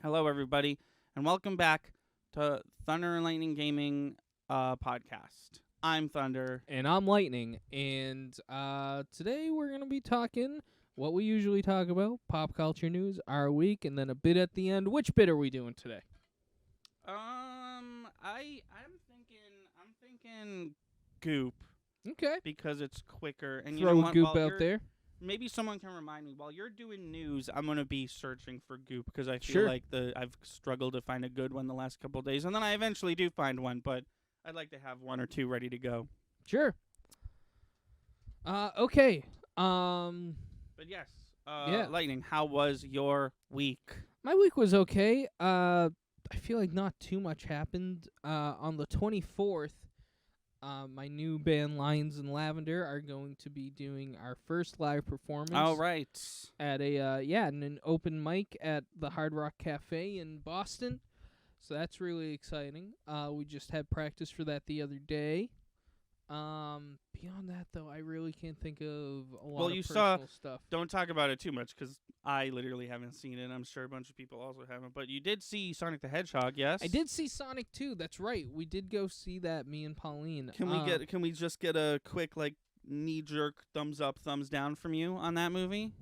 Hello, everybody, and welcome back to Thunder and Lightning Gaming podcast. I'm Thunder. And I'm Lightning, and today we're going to be talking what we usually talk about, pop culture news, our week, and then a bit at the end. Which bit are we doing today? I'm thinking Goop Okay. because it's quicker. And Throw you know what? Goop While out there. Maybe someone can remind me while you're doing news. I'm gonna be searching for Goop because I feel Sure. like I've struggled to find a good one the last couple of days, and then I eventually do find one, but I'd like to have one or two ready to go. Sure. Okay. But yes, Yeah. Lightning, how was your week? My week was okay. I feel like not too much happened. On the 24th, my new band Lions and Lavender are going to be doing our first live performance. All right. At an open mic at the Hard Rock Cafe in Boston. So that's really exciting. We just had practice for that the other day. Beyond that, though, I really can't think of a lot of personal stuff. Don't talk about it too much because I literally haven't seen it. I'm sure a bunch of people also haven't. But you did see Sonic the Hedgehog, yes? I did see Sonic 2. That's right. We did go see that, me and Pauline. Can we just get a quick knee jerk thumbs up, thumbs down from you on that movie?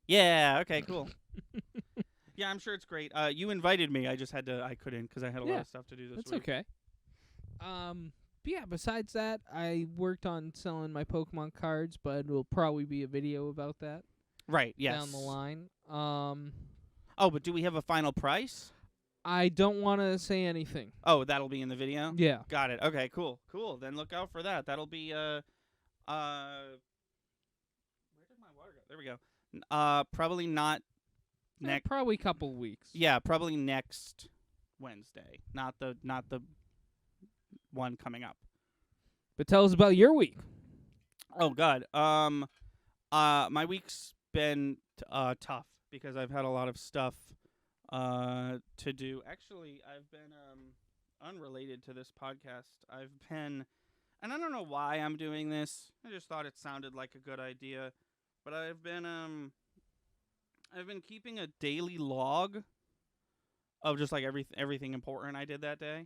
Yeah. Okay. Cool. Yeah, I'm sure it's great. You invited me. I couldn't because I had a lot of stuff to do this week. That's okay. But yeah, besides that, I worked on selling my Pokemon cards, but it'll probably be a video about that. Right, yes. Down the line. Oh, but do we have a final price? I don't want to say anything. Oh, that'll be in the video? Yeah. Got it. Okay, cool. Then look out for that. That'll be, where did my water go? There we go. Probably not next. Probably a couple weeks. Yeah, probably next Wednesday. Not the one coming up. But tell us about your week. Oh God. My week's been tough because I've had a lot of stuff to do. Actually, I've been unrelated to this podcast. And I don't know why I'm doing this. I just thought it sounded like a good idea. But I've been keeping a daily log of just everything important I did that day.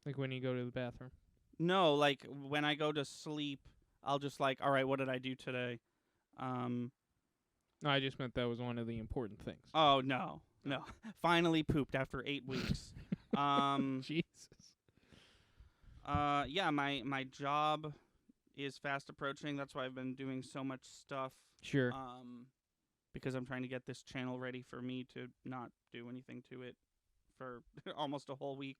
Like when you go to the bathroom? No, like when I go to sleep, I'll just all right, what did I do today? No, I just meant that was one of the important things. Oh, no. Finally pooped after 8 weeks. Jesus. Yeah, my job is fast approaching. That's why I've been doing so much stuff. Sure. Because I'm trying to get this channel ready for me to not do anything to it for almost a whole week.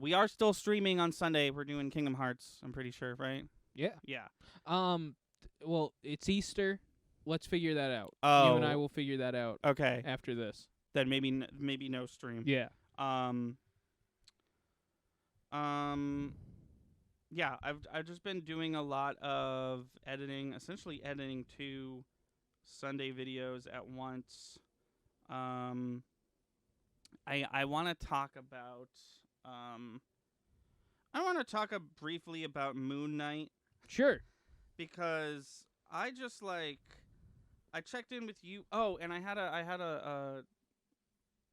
We are still streaming on Sunday. We're doing Kingdom Hearts, I'm pretty sure, right? Yeah. Yeah. Well, it's Easter. Let's figure that out. Oh. You and I will figure that out. Okay. After this. Then maybe no stream. Yeah. Yeah, I've just been doing a lot of editing, essentially editing 2 Sunday videos at once. I want to talk about briefly about Moon Knight. Sure. Because I just I checked in with you. Oh, and I had a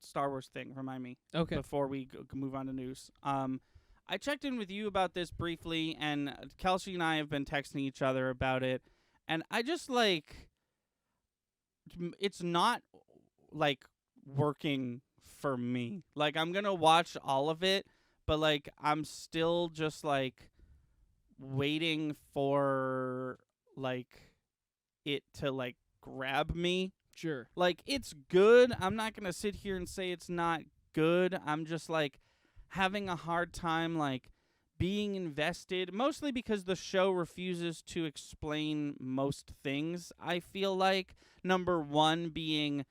Star Wars thing. Remind me. Okay. Before we move on to news. I checked in with you about this briefly, and Kelsey and I have been texting each other about it, and I just it's not working for me. I'm gonna watch all of it, but I'm still just waiting for it to grab me. Sure. It's good. I'm not gonna sit here and say it's not good. I'm just having a hard time being invested, mostly because the show refuses to explain most things. I feel number one being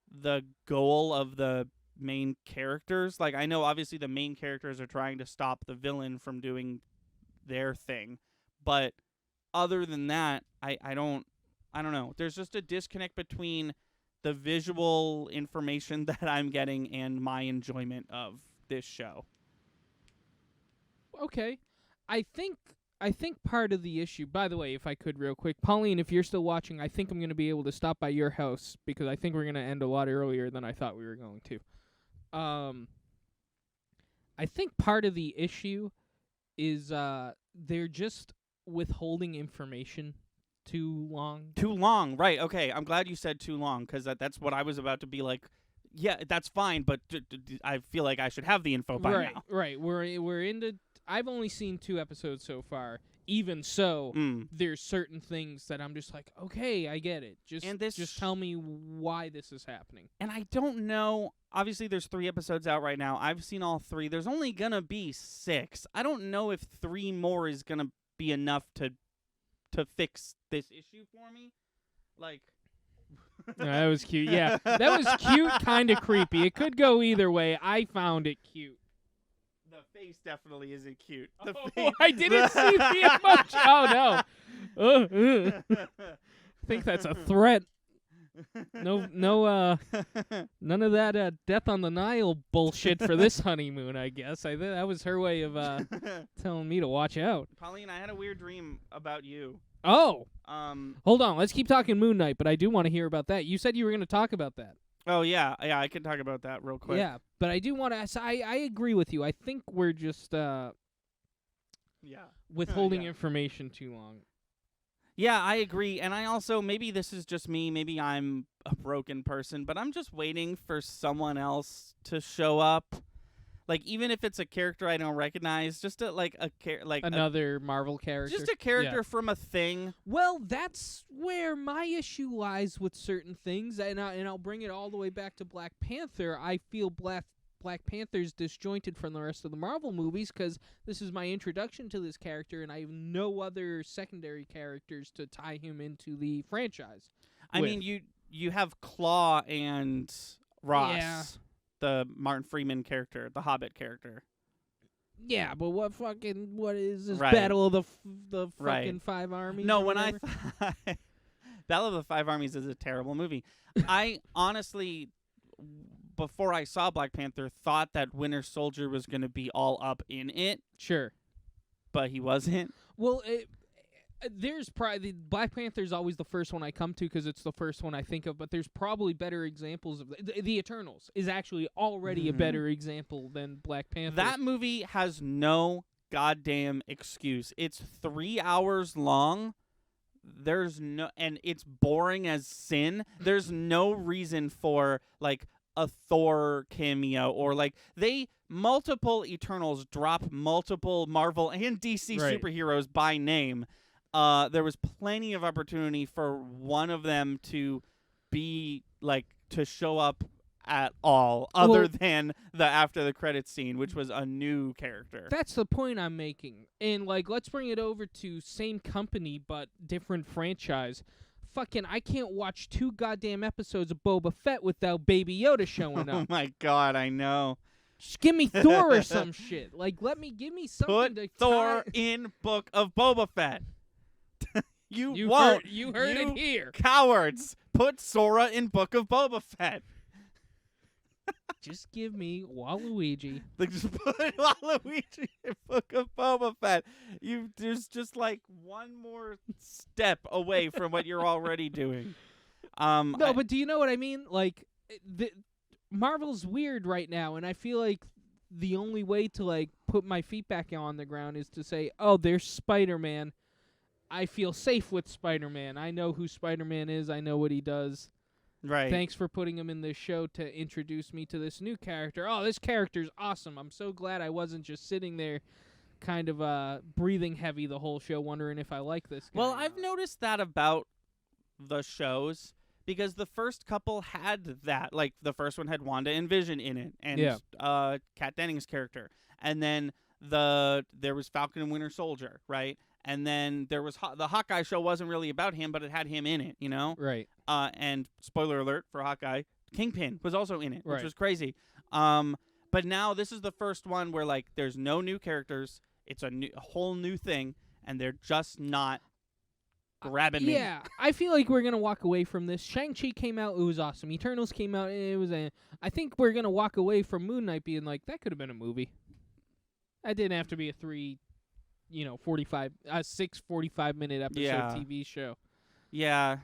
the goal of the main characters. I know obviously the main characters are trying to stop the villain from doing their thing, but other than that, I don't know. There's just a disconnect between the visual information that I'm getting and my enjoyment of this show. Okay. I think I think part of the issue, by the way, if I could real quick, Pauline, if you're still watching, I think I'm going to be able to stop by your house because I think we're going to end a lot earlier than I thought we were going to. I think part of the issue is they're just withholding information too long. Too long, right? Okay, I'm glad you said too long because that's what I was about to be like. Yeah, that's fine, but I feel like I should have the info by now. Right. We're into. I've only seen 2 episodes so far. Even so, there's certain things that I'm just like, okay, I get it. Just tell me why this is happening. And I don't know. Obviously, there's 3 episodes out right now. I've seen all 3. There's only gonna be 6. I don't know if 3 more is gonna be enough to fix this issue for me. Like. No, that was cute. Yeah, that was cute, kind of creepy. It could go either way. I found it cute. The face definitely isn't cute. I didn't see the emoji. Oh no! I think that's a threat. No, none of that death on the Nile bullshit for this honeymoon. I guess that was her way of telling me to watch out. Pauline, I had a weird dream about you. Oh. Hold on. Let's keep talking Moon Knight, but I do want to hear about that. You said you were going to talk about that. Oh, yeah. Yeah, I can talk about that real quick. Yeah, but I do want to... I agree with you. I think we're just withholding information too long. Yeah, I agree. And I also... Maybe this is just me. Maybe I'm a broken person, but I'm just waiting for someone else to show up. Like, even if it's a character I don't recognize, just another Marvel character. Just a character from a thing. Well, that's where my issue lies with certain things, and I'll bring it all the way back to Black Panther. I feel Black Panther's disjointed from the rest of the Marvel movies because this is my introduction to this character, and I have no other secondary characters to tie him into the franchise. I mean, you have Claw and Ross. Yeah. The Martin Freeman character, the Hobbit character. Yeah, but what is this Battle of the fucking 5 Armies? No, when I thought Battle of the 5 Armies is a terrible movie. I honestly, before I saw Black Panther, thought that Winter Soldier was going to be all up in it. Sure. But he wasn't. Well, there's probably Black Panther's always the first one I come to because it's the first one I think of, but there's probably better examples of the Eternals is actually already a better example than Black Panther. That movie has no goddamn excuse. It's 3 hours long. And it's boring as sin. There's no reason for like a Thor cameo or like multiple Eternals drop multiple Marvel and DC superheroes by name. There was plenty of opportunity for one of them to be like to show up at all, other than the after the credits scene, which was a new character. That's the point I'm making. And like, let's bring it over to same company but different franchise. Fucking, I can't watch 2 goddamn episodes of Boba Fett without Baby Yoda showing up. Oh my god, I know. Just give me Thor or some shit. Like, give me something to Thor in Book of Boba Fett. You won't. You heard it here. Cowards. Put Sora in Book of Boba Fett. Just give me Waluigi. Just put Waluigi in Book of Boba Fett. There's just like one more step away from what you're already doing. But do you know what I mean? Like, Marvel's weird right now, and I feel like the only way to like put my feet back on the ground is to say, "Oh, there's Spider-Man. I feel safe with Spider-Man. I know who Spider-Man is. I know what he does. Right. Thanks for putting him in this show to introduce me to this new character. Oh, this character's awesome. I'm so glad I wasn't just sitting there kind of breathing heavy the whole show wondering if I like this guy. Well, I've noticed that about the shows because the first couple had that. Like, the first one had Wanda and Vision in it and Kat Dennings' character. And then there was Falcon and Winter Soldier, right? And then there was the Hawkeye show wasn't really about him, but it had him in it, you know? Right. And spoiler alert for Hawkeye, Kingpin was also in it, which was crazy. But now this is the first one where, like, there's no new characters. It's a whole new thing, and they're just not grabbing me. Yeah, I feel like we're going to walk away from this. Shang-Chi came out, it was awesome. Eternals came out, it was I think we're going to walk away from Moon Knight being like, that could have been a movie. That didn't have to be a 3 6 45-minute episode TV show. Yeah.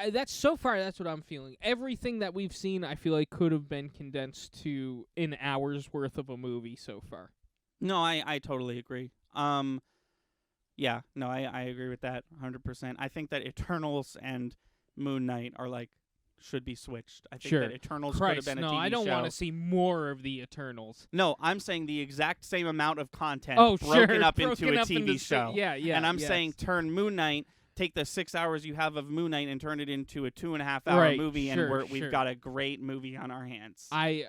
That's so far. That's what I'm feeling. Everything that we've seen, I feel like could have been condensed to an hour's worth of a movie so far. No, I totally agree. Yeah, no, I agree with that 100%. I think that Eternals and Moon Knight are should be switched. I think that Eternals could have been a TV show. No, I don't want to see more of the Eternals. No, I'm saying the exact same amount of content broken up into a TV show. Yeah. And I'm saying turn Moon Knight, take the 6 hours you have of Moon Knight and turn it into a 2.5-hour movie, and we've got a great movie on our hands. I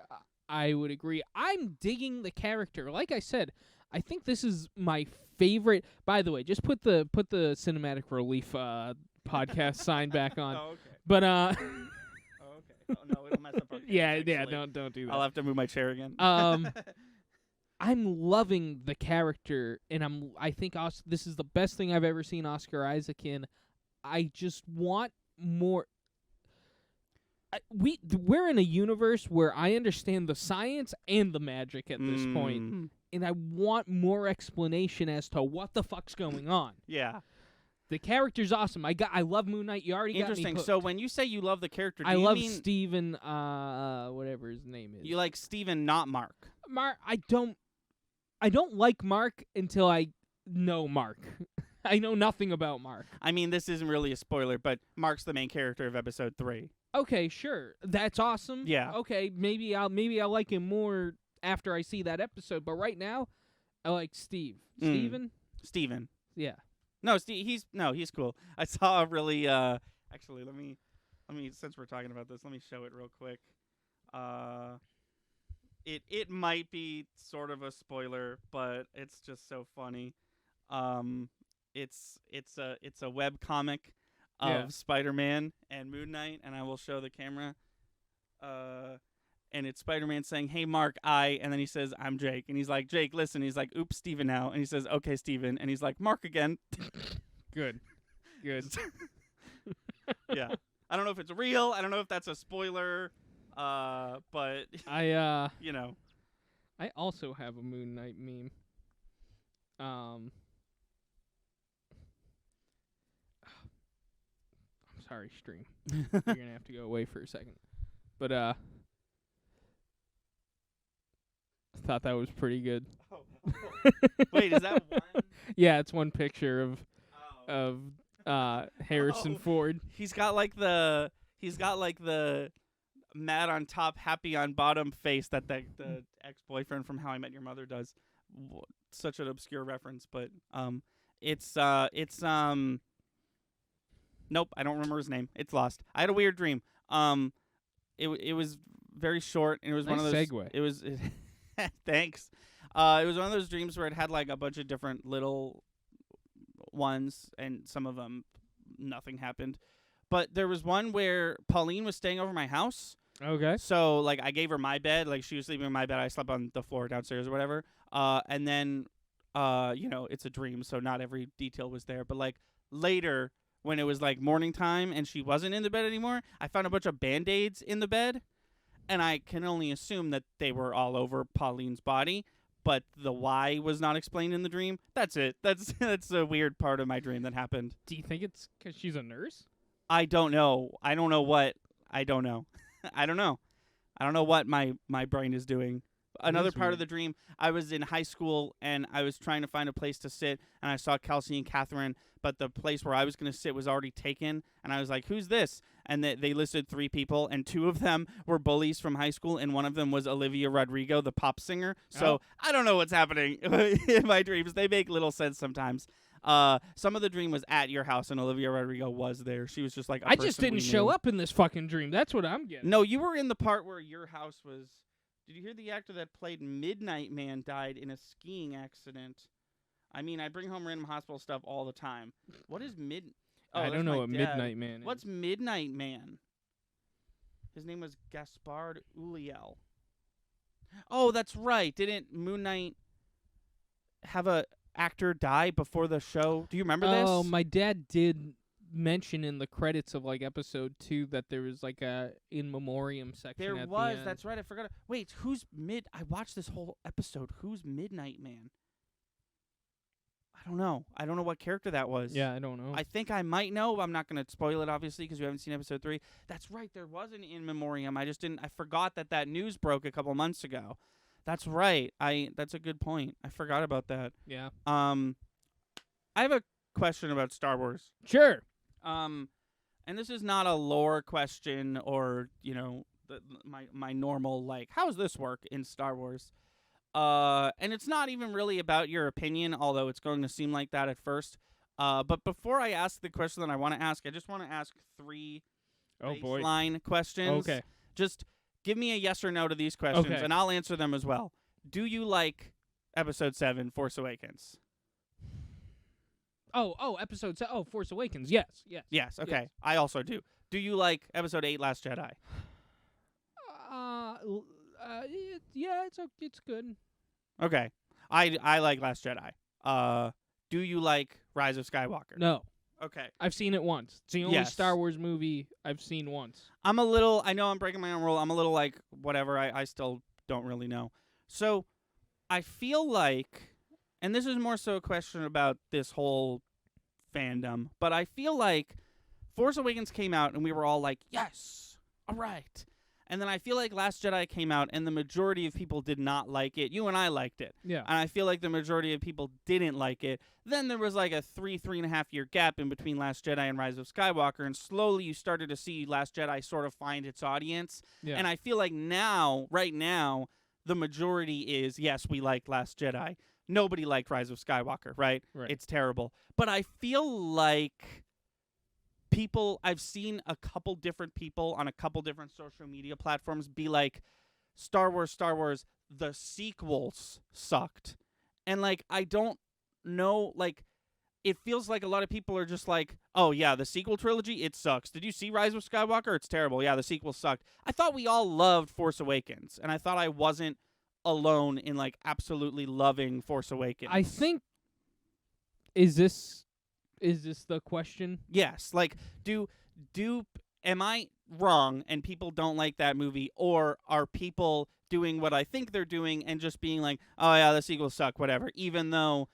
would agree. I'm digging the character. Like I said, I think this is my favorite. By the way, just put the cinematic relief podcast sign back on. Oh, okay. But okay. Oh no, it'll mess up our yeah, don't do that. I'll have to move my chair again. I'm loving the character, and I think this is the best thing I've ever seen Oscar Isaac in. I just want more. We're in a universe where I understand the science and the magic at this point, and I want more explanation as to what the fuck's going on. Yeah. The character's awesome. I love Moon Knight. You already got me Interesting. hooked. So when you say you love the character, do I you love mean Steven, whatever his name is. You like Steven, not Mark. I don't like Mark until I know Mark. I know nothing about Mark. I mean, this isn't really a spoiler, but Mark's the main character of episode 3. Okay, sure. That's awesome. Yeah. Okay, maybe I'll like him more after I see that episode, but right now I like Steve. Steven. Yeah. No, he's cool. I saw a really actually let me since we're talking about this, let me show it real quick. It might be sort of a spoiler, but it's just so funny. It's a web comic of Spider-Man and Moon Knight, and I will show the camera. And it's Spider-Man saying, "Hey, Mark, and then he says, "I'm Jake," and he's like, "Jake, listen." He's like, "Oops, Steven now," and he says, "Okay, Steven," and he's like, "Mark again." Good. Yeah, I don't know if it's real. I don't know if that's a spoiler. But I I also have a Moon Knight meme. I'm sorry, stream. You're gonna have to go away for a second. But I thought that was pretty good. Wait, is that one? Yeah, it's one picture of Harrison Ford. He's got like the mad on top, happy on bottom face that the ex-boyfriend from How I Met Your Mother does. Such an obscure reference, but it's nope, I don't remember his name. It's lost. I had a weird dream. It was very short, and it was nice one of those segue. It was thanks. It was one of those dreams where it had like a bunch of different little ones, and some of them nothing happened. But there was one where Pauline was staying over my house. Okay. So like I gave her my bed, like she was sleeping in my bed, I slept on the floor downstairs or whatever. And then it's a dream, so not every detail was there. But like later when it was like morning time and she wasn't in the bed anymore, I found a bunch of Band-Aids in the bed, and I can only assume that they were all over Pauline's body. But the why was not explained in the dream. That's it. That's a weird part of my dream that happened. Do you think it's because she's a nurse? I don't know. I don't know what. I don't know. I don't know. I don't know what my brain is doing. Another part of the dream, I was in high school, and I was trying to find a place to sit, and I saw Kelsey and Catherine, but the place where I was going to sit was already taken, and I was like, who's this? And they listed 3 people, and 2 of them were bullies from high school, and one of them was Olivia Rodrigo, the pop singer. So I don't know what's happening in my dreams. They make little sense sometimes. Some of the dream was at your house, and Olivia Rodrigo was there. She was just like a I just didn't show knew. up in this fucking dream. That's what I'm getting. No, you were in the part where your house was. Did you hear the actor that played Midnight Man died in a skiing accident? I mean, I bring home random hospital stuff all the time. What is I don't know what Midnight Man is. What's Midnight Man? His name was Gaspard Ulliel. Oh, that's right. Didn't Moon Knight have a actor die before the show? Do you remember this? Oh, my dad did mention in the credits of like episode 2 that there was like a in memoriam section. There at was. the end. That's right. I forgot. Wait, I watched this whole episode. Who's Midnight Man? I don't know. I don't know what character that was. Yeah, I don't know. I think I might know. I'm not going to spoil it, obviously, because you haven't seen episode 3. That's right. There was an In Memoriam. I forgot that news broke a couple months ago. That's right. That's a good point. I forgot about that. Yeah. I have a question about Star Wars. Sure. And this is not a lore question or, my normal, like, how does this work in Star Wars? And it's not even really about your opinion, although it's going to seem like that at first. But before I ask the question that I want to ask, I just want to ask 3 baseline questions. Okay. Just give me a yes or no to these questions, Okay. and I'll answer them as well. Do you like Episode 7, Force Awakens? Episode 7. Oh, Force Awakens. Yes. Yes, okay. Yes. I also do. Do you like Episode 8, Last Jedi? Yeah, it's good. Okay. I like Last Jedi. Do you like Rise of Skywalker? No. Okay. I've seen it once. It's the only Yes. Star Wars movie I've seen once. I know I'm breaking my own rule. I'm a little like, whatever. I still don't really know. So, I feel like, and this is more so a question about this whole fandom, but I feel like Force Awakens came out and we were all like, yes, all right. And then I feel like Last Jedi came out and the majority of people did not like it. You and I liked it. Yeah. And I feel like the majority of people didn't like it. Then there was like a 3.5 year gap in between Last Jedi and Rise of Skywalker, and slowly you started to see Last Jedi sort of find its audience. Yeah. And I feel like right now, the majority is, yes, we liked Last Jedi. Nobody liked Rise of Skywalker, right? Right. It's terrible. But I feel like I've seen a couple different people on a couple different social media platforms be like, Star Wars, the sequels sucked. And, like, I don't know, like, it feels like a lot of people are just like, oh, yeah, the sequel trilogy, it sucks. Did you see Rise of Skywalker? It's terrible. Yeah, the sequel sucked. I thought we all loved Force Awakens, and I thought I wasn't alone in, like, absolutely loving Force Awakens. I think, is this the question? Yes. Like, am I wrong and people don't like that movie, or are people doing what I think they're doing and just being like, oh yeah, the sequels suck, whatever, even though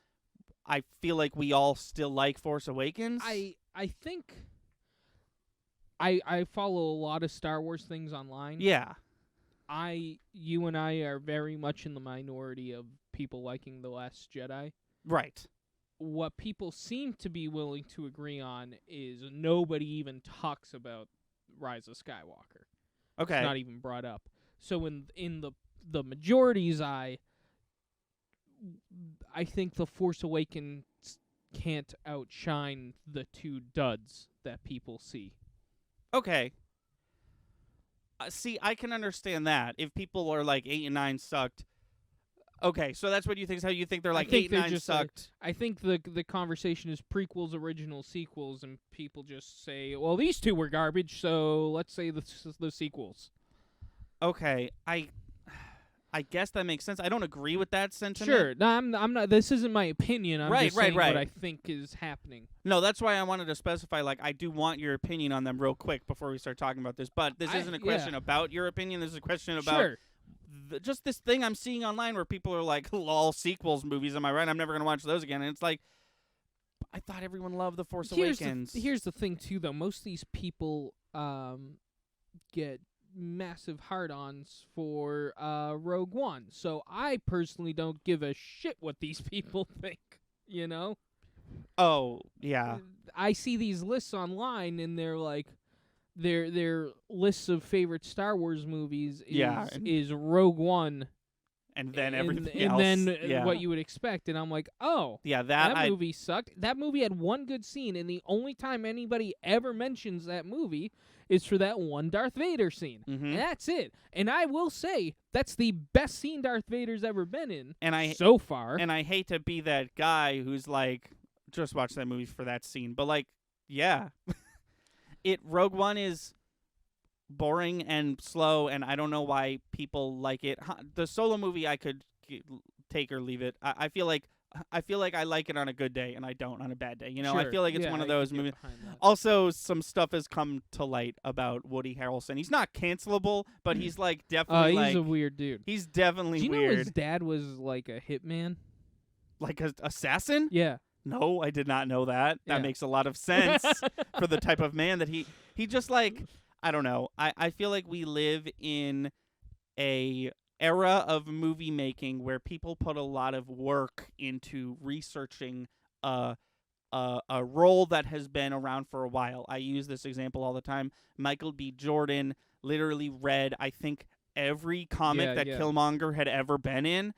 I feel like we all still like Force Awakens? I think I follow a lot of Star Wars things online. Yeah. You and I are very much in the minority of people liking The Last Jedi. Right. What people seem to be willing to agree on is nobody even talks about Rise of Skywalker. Okay. It's not even brought up. So in the majority's eye, I think The Force Awakens can't outshine the 2 duds that people see. Okay. See, I can understand that. If people are like 8 and 9 sucked. Okay, so that's what you think is how you think they're like 8 and 9 sucked. I think the conversation is prequels, originals, sequels, and people just say, well, these 2 were garbage, so let's say the sequels. Okay, I guess that makes sense. I don't agree with that sentiment. Sure. No, I'm not. This isn't my opinion. I'm just saying what I think is happening. No, that's why I wanted to specify, like, I do want your opinion on them real quick before we start talking about this. But this isn't a question about your opinion. This is a question about just this thing I'm seeing online where people are like, all sequels movies, am I right? I'm never going to watch those again. And it's like, I thought everyone loved The Force Awakens. Here's the thing, too, though. Most of these people get massive hard-ons for Rogue One. So I personally don't give a shit what these people think, you know? Oh, yeah. I see these lists online, and they're like, their lists of favorite Star Wars movies is Rogue One. And then everything else. And then what you you would expect. And I'm like, oh, yeah, that movie sucked. That movie had one good scene, and the only time anybody ever mentions that movie is for that one Darth Vader scene. Mm-hmm. And that's it. And I will say, that's the best scene Darth Vader's ever been in so far. And I hate to be that guy who's like, just watch that movie for that scene. But, like, yeah. Rogue One is boring and slow, and I don't know why people like it. The Solo movie, I could take or leave it. I feel like I like it on a good day, and I don't on a bad day. You know, sure. I feel like it's one of those movies. Also, some stuff has come to light about Woody Harrelson. He's not cancelable, but he's like definitely he's a weird dude. He's definitely weird. Do you weird. know his dad was like a hitman? Like an assassin? Yeah. No, I did not know that. That Yeah. makes a lot of sense for the type of man that he just like, I don't know. I feel like we live in a era of movie making where people put a lot of work into researching a role that has been around for a while. I use this example all the time. Michael B. Jordan literally read, I think, every comic that Killmonger had ever been in.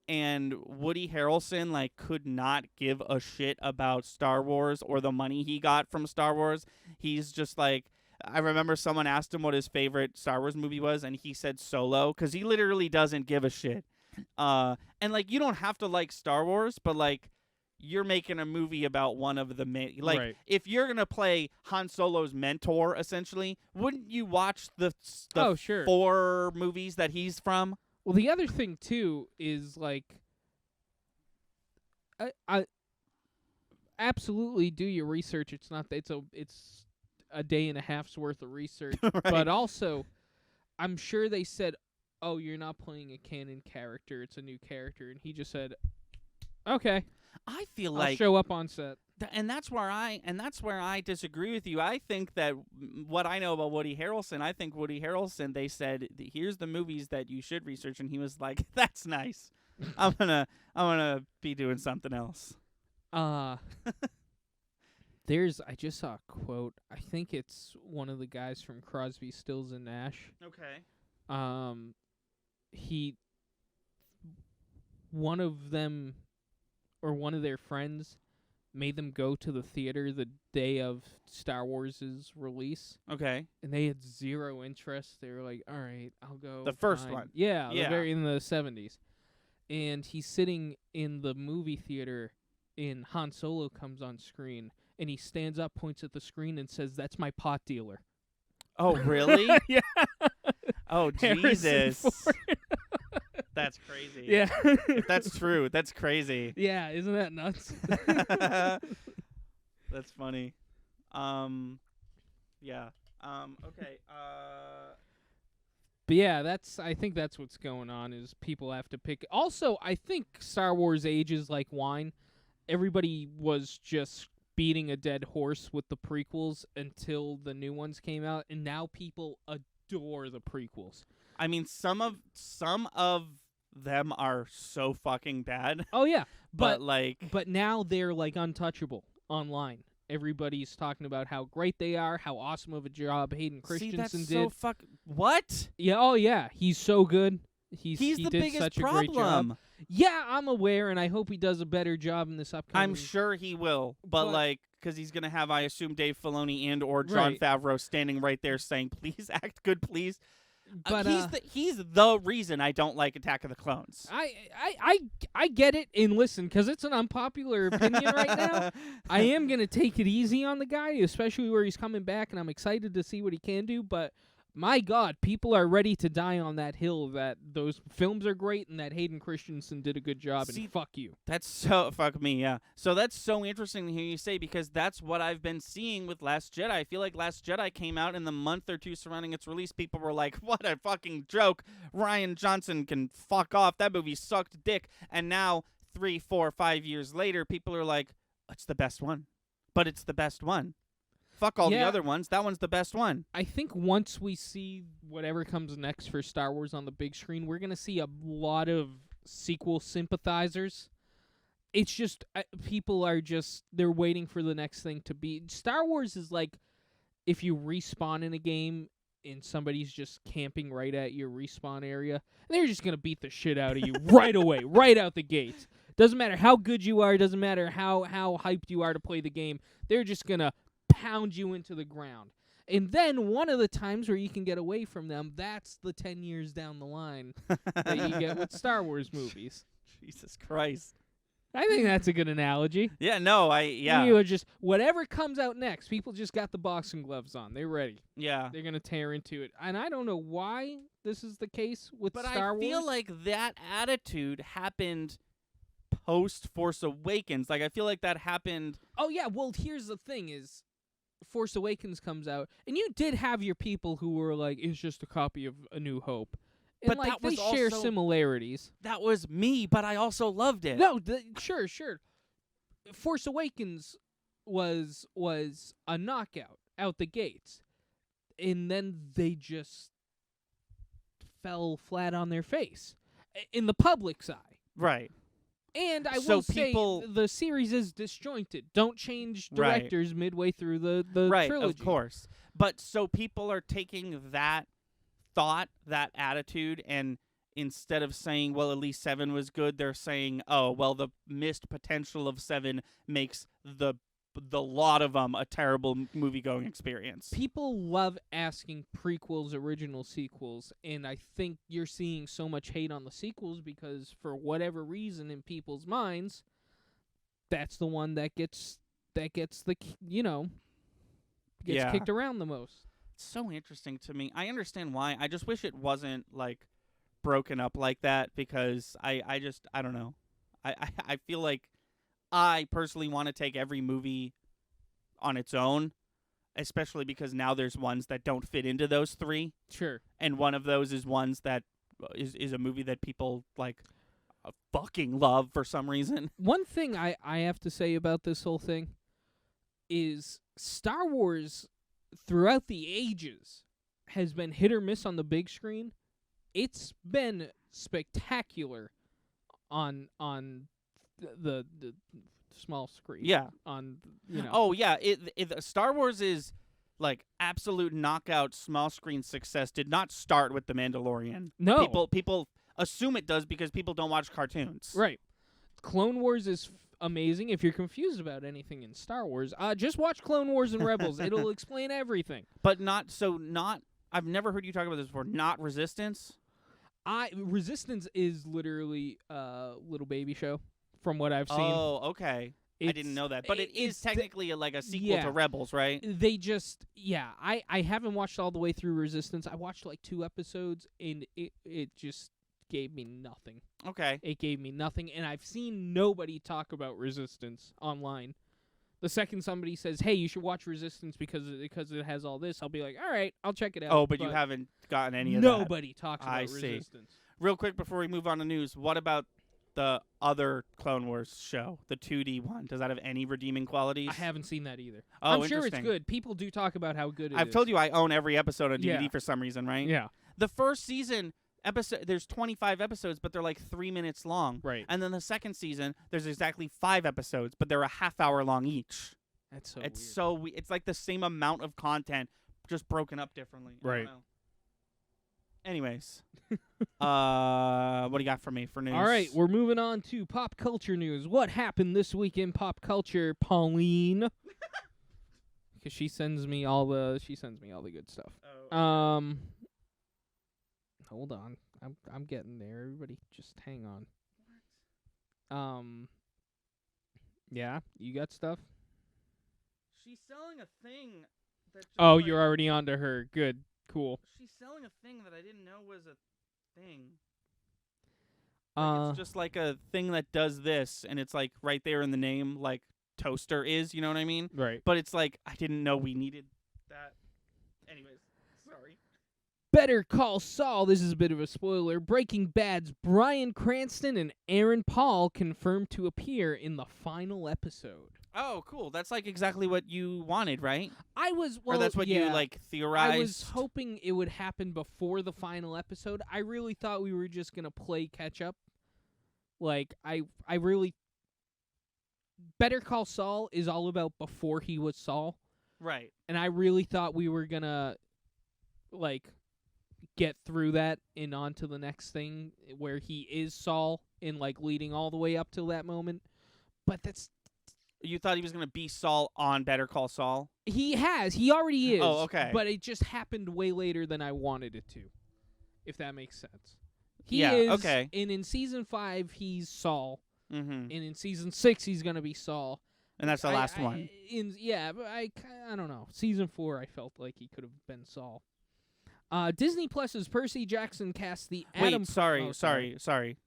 And Woody Harrelson, like, could not give a shit about Star Wars or the money he got from Star Wars. He's just like, I remember someone asked him what his favorite Star Wars movie was, and he said Solo, because he literally doesn't give a shit. And, like, you don't have to like Star Wars, but, like, you're making a movie about one of the main... Like, Right. if you're going to play Han Solo's mentor, essentially, wouldn't you watch the sure. 4 movies that he's from? Well, the other thing too is like, I absolutely do your research. It's not it's a day and a half's worth of research, Right. but also, I'm sure they said, "Oh, you're not playing a canon character; it's a new character," and he just said, "Okay, I feel I'll like show up on set." And that's where I disagree with you. I think that what I know about Woody Harrelson, I think Woody Harrelson, they said, here's the movies that you should research, and he was like, that's nice. I'm gonna be doing something else. I just saw a quote. I think it's one of the guys from Crosby, Stills and Nash. Okay. One of them, or one of their friends, made them go to the theater the day of Star Wars' release. Okay. And they had zero interest. They were like, all right, I'll go. The first fine. one. Yeah, Yeah. in the 70s. And he's sitting in the movie theater, and Han Solo comes on screen, and he stands up, points at the screen, and says, "That's my pot dealer." Oh, really? Yeah. Oh, Harrison Jesus. Ford. That's crazy. Yeah. If that's true, that's crazy. Yeah, isn't that nuts? That's funny. Yeah. Okay. But yeah, I think that's what's going on, is people have to pick. Also, I think Star Wars ages like wine. Everybody was just beating a dead horse with the prequels until the new ones came out, and now people adore the prequels. I mean, some of them are so fucking bad. Oh yeah, but like now they're like untouchable online. Everybody's talking about how great they are, how awesome of a job Hayden Christensen that's did. So what? Yeah, oh yeah, he's so good. He the did biggest such problem. a great job. Yeah, I'm aware, and I hope he does a better job in this upcoming. I'm sure he will, but like, because he's gonna have, I assume, Dave Filoni and or Jon Right. Favreau standing right there saying, "Please act good, please." But he's the reason I don't like Attack of the Clones. I get it, and listen, because it's an unpopular opinion right now. I am gonna take it easy on the guy, especially where he's coming back, and I'm excited to see what he can do. But my God, people are ready to die on that hill that those films are great and that Hayden Christensen did a good job. See, and fuck you. That's so fuck me, yeah. So that's so interesting to hear you say, because that's what I've been seeing with Last Jedi. I feel like Last Jedi came out in the month or two surrounding its release. People were like, "What a fucking joke! Rian Johnson can fuck off. That movie sucked dick." And now, 3, 4, 5 years later, people are like, "It's the best one," but it's the best one. Fuck all the other ones. That one's the best one. I think once we see whatever comes next for Star Wars on the big screen, we're going to see a lot of sequel sympathizers. It's just, people are just, they're waiting for the next thing to be. Star Wars is like if you respawn in a game and somebody's just camping right at your respawn area, they're just going to beat the shit out of you right away, right out the gate. Doesn't matter how good you are, doesn't matter how hyped you are to play the game, they're just going to pound you into the ground. And then one of the times where you can get away from them, that's the 10 years down the line that you get with Star Wars movies. Jesus Christ. I think that's a good analogy. Yeah, no, You are just, whatever comes out next, people just got the boxing gloves on. They're ready. Yeah. They're going to tear into it. And I don't know why this is the case with but Star Wars. But I feel like that attitude happened post Force Awakens. Like, I feel like that happened. Oh, yeah. Well, here's the thing is, Force Awakens comes out, and you did have your people who were like, it's just a copy of A New Hope. And but like, that was they share also, similarities. That was me, but I also loved it. No, sure. Force Awakens was a knockout out the gates, and then they just fell flat on their face in the public's eye. Right. And I So will people- say the series is disjointed. Don't change directors midway through the Right, trilogy. of course. But so people are taking that thought, that attitude, and instead of saying, well, at least 7 was good, they're saying, oh, well, the missed potential of 7 makes the lot of them a terrible movie-going experience. People love asking prequels, original sequels, and I think you're seeing so much hate on the sequels because for whatever reason in people's minds, that's the one that gets the gets kicked around the most. It's so interesting to me. I understand why. I just wish it wasn't like broken up like that because I don't know. I feel like I personally want to take every movie on its own, especially because now there's ones that don't fit into those 3. Sure. And one of those is ones that is a movie that people like fucking love for some reason. One thing I have to say about this whole thing is Star Wars throughout the ages has been hit or miss on the big screen. It's been spectacular on the small screen. Yeah. On Oh yeah, Star Wars is like absolute knockout small screen success. Did not start with The Mandalorian. No. People assume it does because people don't watch cartoons. Right. Clone Wars is amazing. If you're confused about anything in Star Wars, just watch Clone Wars and Rebels. It'll explain everything. But not. I've never heard you talk about this before. Not Resistance. Resistance is literally a little baby show from what I've seen. Oh, okay. I didn't know that. But it is technically like a sequel to Rebels, right? They just, I haven't watched all the way through Resistance. I watched like 2 episodes, and it just gave me nothing. Okay. It gave me nothing, and I've seen nobody talk about Resistance online. The second somebody says, hey, you should watch Resistance because it has all this, I'll be like, all right, I'll check it out. Oh, but you haven't gotten any of that. Nobody talks about Resistance. Real quick before we move on to news, what about the other Clone Wars show, the 2D one? Does that have any redeeming qualities? I haven't seen that either. Oh, I'm sure it's interesting. good. People do talk about how good it is. I've told you I own every episode on DVD Yeah. for some reason, right? Yeah. The first season there's 25 episodes, but they're like 3 minutes long. Right. And then the second season, there's exactly 5 episodes, but they're a half-hour long each. That's so It's weird. so it's like the same amount of content, just broken up differently. I don't Right. know. Anyways, what do you got for me for news? All right, we're moving on to pop culture news. What happened this week in pop culture, Pauline? Because she sends me all the good stuff. Oh. Hold on, I'm getting there. Everybody, just hang on. Yeah, you got stuff. She's selling a thing that. Just Oh, like, you're already on to her. Good, cool. She's selling a thing that I didn't know was a thing. Like, it's just like a thing that does this, and it's like right there in the name, like toaster is. You know what I mean? Right. But it's like I didn't know we needed that. Anyways, sorry. Better Call Saul, this is a bit of a spoiler. Breaking Bad's Bryan Cranston and Aaron Paul confirmed to appear in the final episode. Oh, cool. That's like exactly what you wanted, right? Or that's what you like theorized. I was hoping it would happen before the final episode. I really thought we were just going to play catch up. Like, I really... Better Call Saul is all about before he was Saul. Right. And I really thought we were going to, like, get through that and on to the next thing where he is Saul and, like, leading all the way up till that moment. But that's... You thought he was going to be Saul on Better Call Saul? He already is. Oh, okay. But it just happened way later than I wanted it to, if that makes sense. He Yeah, is, okay. And in Season 5, he's Saul. Mm-hmm. And in Season 6, he's going to be Saul. And that's the last one. But I don't know. Season 4, I felt like he could have been Saul. Disney Plus's Percy Jackson cast the Adam... Wait, sorry.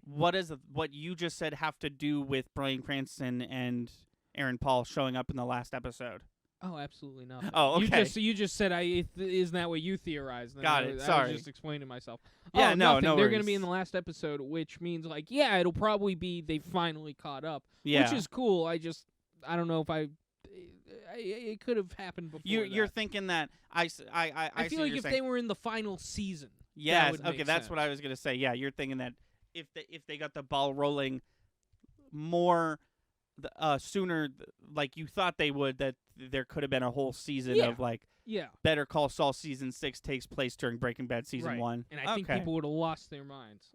What does what you just said have to do with Bryan Cranston and Aaron Paul showing up in the last episode? Oh, absolutely nothing. Oh, okay. You just said isn't that what you theorized? And Got I it. was Sorry. just explaining myself. Yeah, oh, no, nothing. no They're going to be worries. in the last episode, which means it'll probably be they finally caught up, Yeah. which is cool. I don't know if it could have happened before. You're thinking that I I see feel what like you're if saying. they were in the final season. Yes. That would Okay, make that's sense. what I was gonna say. Yeah, you're thinking that if they got the ball rolling more sooner, like you thought they would, that there could have been a whole season Yeah. of like Yeah. Better Call Saul season 6 takes place during Breaking Bad season Right. 1. And I think people would have lost their minds.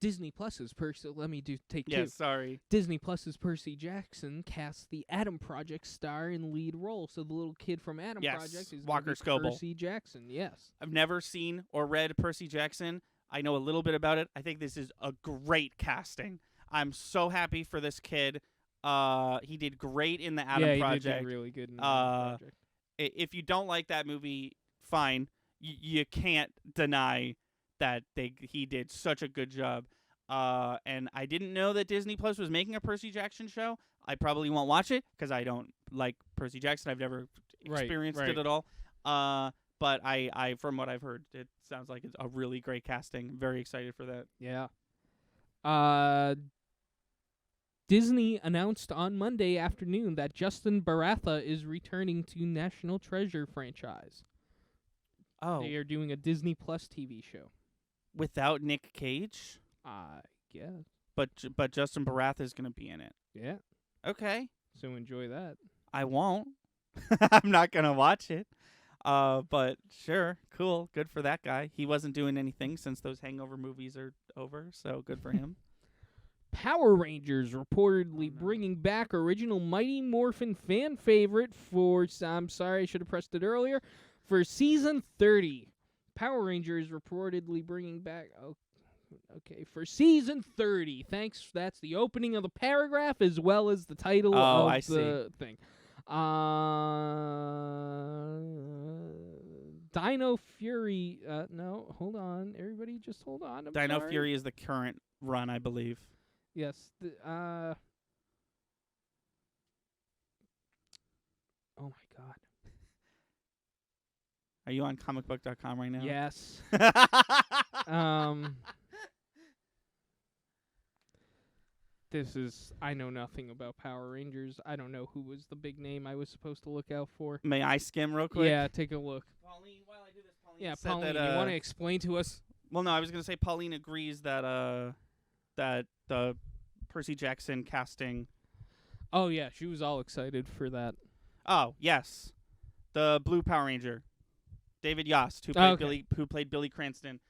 Disney Plus's let me take two. Sorry. Disney Plus's Percy Jackson cast the Adam Project star in lead role. So the little kid from Adam Yes, Project is Walker gonna be Scoble. Percy Jackson. Yes. I've never seen or read Percy Jackson. I know a little bit about it. I think this is a great casting. I'm so happy for this kid. He did great in the Adam Project. Yeah, he did really good in the Adam Project. If you don't like that movie, fine. You can't deny that he did such a good job. And I didn't know that Disney Plus was making a Percy Jackson show. I probably won't watch it because I don't like Percy Jackson. I've never experienced it at all. But I from what I've heard, it sounds like it's a really great casting. Very excited for that. Yeah. Disney announced on Monday afternoon that Justin Baratha is returning to National Treasure franchise. Oh, They are doing a Disney Plus TV show. without Nick Cage, I guess. but Justin Baratha is going to be in it. Yeah. Okay, So enjoy that. I won't. I'm not going to watch it. But sure, cool, good for that guy. He wasn't doing anything since those Hangover movies are over, so good for him. Power Rangers reportedly bringing back original Mighty Morphin fan favorite for, I'm sorry, I should have pressed it earlier, for season 30. Power Rangers reportedly bringing back, okay, for season 30. Thanks, that's the opening of the paragraph as well as the title of the thing. Dino Fury, no, hold on, everybody just hold on. Dino Fury is the current run, I believe. Yes. Oh my God. Are you on comicbook.com right now? Yes. I know nothing about Power Rangers. I don't know who was the big name I was supposed to look out for. May I skim real quick? Yeah, take a look. Pauline, while I do this, Pauline Yeah, said Pauline, that, you want to explain to us? Well, no, I was going to say Pauline agrees that that the Percy Jackson casting. Oh, yeah, she was all excited for that. Oh, yes. The Blue Power Ranger, David Yost, who played Billy Cranston.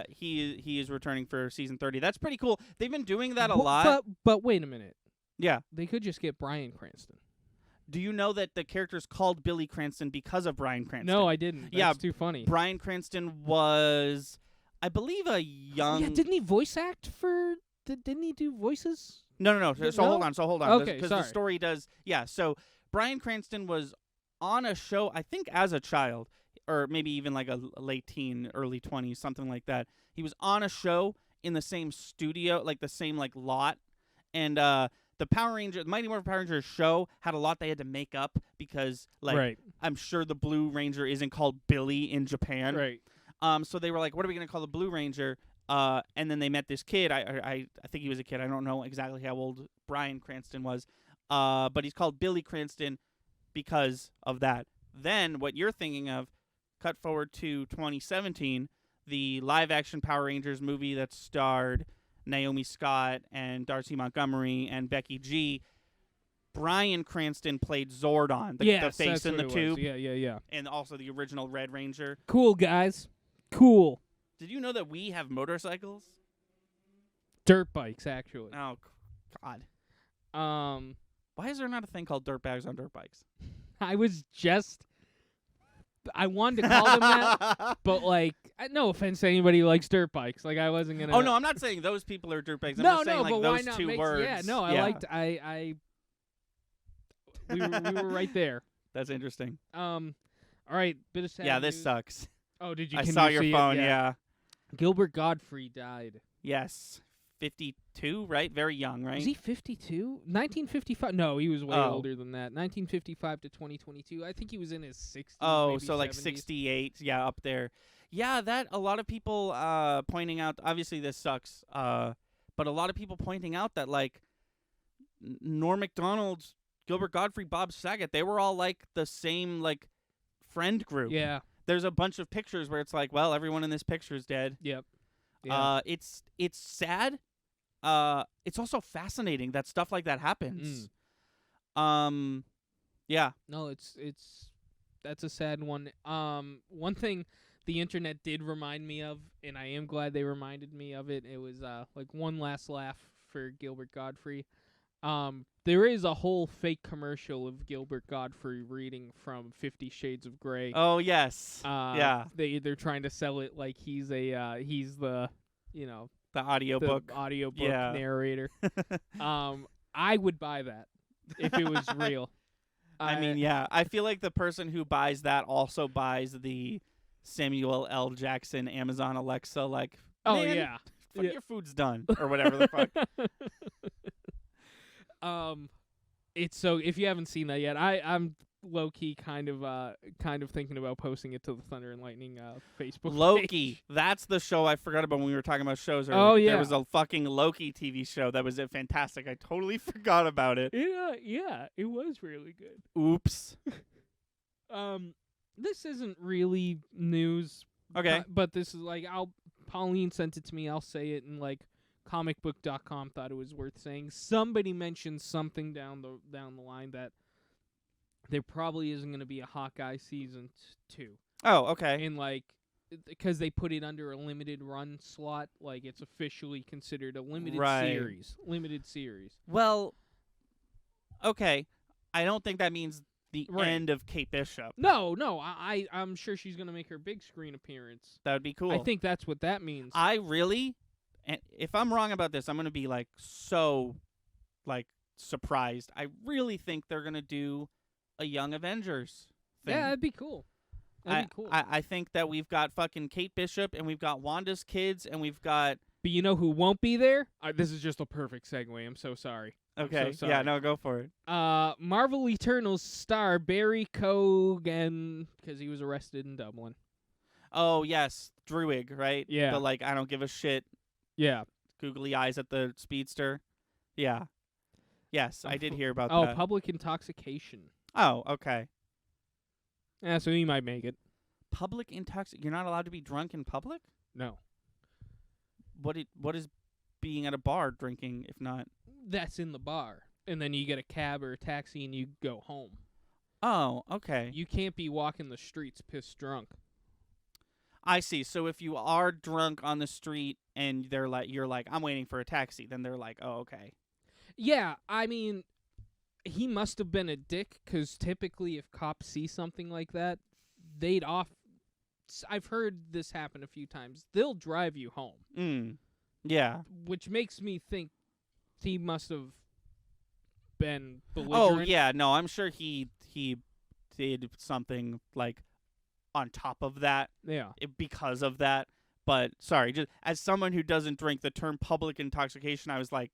He is returning for season 30. That's pretty cool. They've been doing that a lot. But wait a minute. Yeah. They could just get Bryan Cranston. Do you know that the character's called Billy Cranston because of Bryan Cranston? No, I didn't. That's Yeah, too funny. Bryan Cranston was, I believe, a young... Yeah, didn't he voice act for... Didn't he do voices? No. So hold on. Okay, because sorry. the story does... Yeah, so Bryan Cranston was on a show, I think as a child, or maybe even like a late teen, early 20s, something like that. He was on a show in the same studio, like the same lot, and the Mighty Morphin Power Rangers show had a lot they had to make up because, right. I'm sure the Blue Ranger isn't called Billy in Japan. Right. So they were like, what are we going to call the Blue Ranger? And then they met this kid. I think he was a kid. I don't know exactly how old Bryan Cranston was. But he's called Billy Cranston because of that. Then what you're thinking of, cut forward to 2017, the live-action Power Rangers movie that starred Naomi Scott and Darcy Montgomery and Becky G. Bryan Cranston played Zordon, the face in the tube. Yeah. And also the original Red Ranger. Cool, guys. Cool. Did you know that we have motorcycles? Dirt bikes, actually. Oh, God. Why is there not a thing called dirt bags on dirt bikes? I wanted to call them that, but no offense to anybody who likes dirt bikes. I wasn't gonna. Oh no, I'm not saying those people are dirt bags. I'm just saying but those why not two make, words. Yeah, no, I liked. We were right there. That's interesting. All right, bit of sad Yeah, this news. sucks. Oh, did you? I can saw you your see phone. it? Yeah. Gilbert Godfrey died. Yes. 52, right? Very young, right? Was he 52? 1955? No, he was way Oh. older than that. 1955 to 2022. I think he was in his 60s. Oh, maybe so like 70s. 68, yeah, up there. Yeah, that a lot of people pointing out, obviously this sucks, but a lot of people pointing out that like Norm Macdonald, Gilbert Godfrey, Bob Saget, they were all like the same like friend group. Yeah. There's a bunch of pictures where it's like, well, everyone in this picture is dead. Yep. Yeah. It's sad. It's also fascinating that stuff like that happens. Yeah. No, that's a sad one. One thing the internet did remind me of, and I am glad they reminded me of it. It was like one last laugh for Gilbert Godfrey. There is a whole fake commercial of Gilbert Godfrey reading from 50 Shades of Grey. Oh yes. Yeah. They're trying to sell it like he's the The audiobook. the audiobook Yeah. narrator. I would buy that if it was real. I mean, yeah. I feel like the person who buys that also buys the Samuel L. Jackson Amazon Alexa, like, Oh man, yeah. your food's done, or whatever the fuck. It's so if you haven't seen that yet, I'm low key kind of thinking about posting it to the Thunder and Lightning Facebook Loki. page. That's the show I forgot about when we were talking about shows earlier. Oh, yeah. There was a fucking Loki TV show that was fantastic. I totally forgot about it. Yeah, it was really good. Oops. This isn't really news. Okay. But this is like Pauline sent it to me. I'll say it, and like comicbook.com thought it was worth saying. Somebody mentioned something down the line that there probably isn't going to be a Hawkeye season 2. Oh, okay. And like because they put it under a limited run slot, like it's officially considered a limited series. Well, okay. I don't think that means the Right. end of Kate Bishop. No, I'm sure she's going to make her big screen appearance. That would be cool. I think that's what that means. I really, and if I'm wrong about this, I'm going to be like so like surprised. I really think they're going to do a Young Avengers thing. Yeah, that'd be cool. That'd be cool. I think that we've got fucking Kate Bishop and we've got Wanda's kids and we've got But you know who won't be there? This is just a perfect segue. I'm so sorry. okay. I'm so sorry. Yeah, no, go for it. Marvel Eternals star Barry Keoghan, because he was arrested in Dublin. Oh, yes. Druig, right? Yeah. The like I don't give a shit Yeah. googly eyes at the speedster. Yeah. Yes, I did hear about Oh, that. public intoxication. Oh, okay. Yeah, so he might make it. Public You're not allowed to be drunk in public? No. What is being at a bar drinking if not? That's in the bar. And then you get a cab or a taxi and you go home. Oh, okay. You can't be walking the streets pissed drunk. I see. So if you are drunk on the street and you're like, I'm waiting for a taxi, then they're like, oh, okay. Yeah, I mean, he must have been a dick, because typically if cops see something like that, I've heard this happen a few times. They'll drive you home. Yeah. Which makes me think he must have been Oh, belligerent. yeah. No, I'm sure he did something like on top of that Yeah. because of that. But sorry, just as someone who doesn't drink, the term public intoxication, I was like,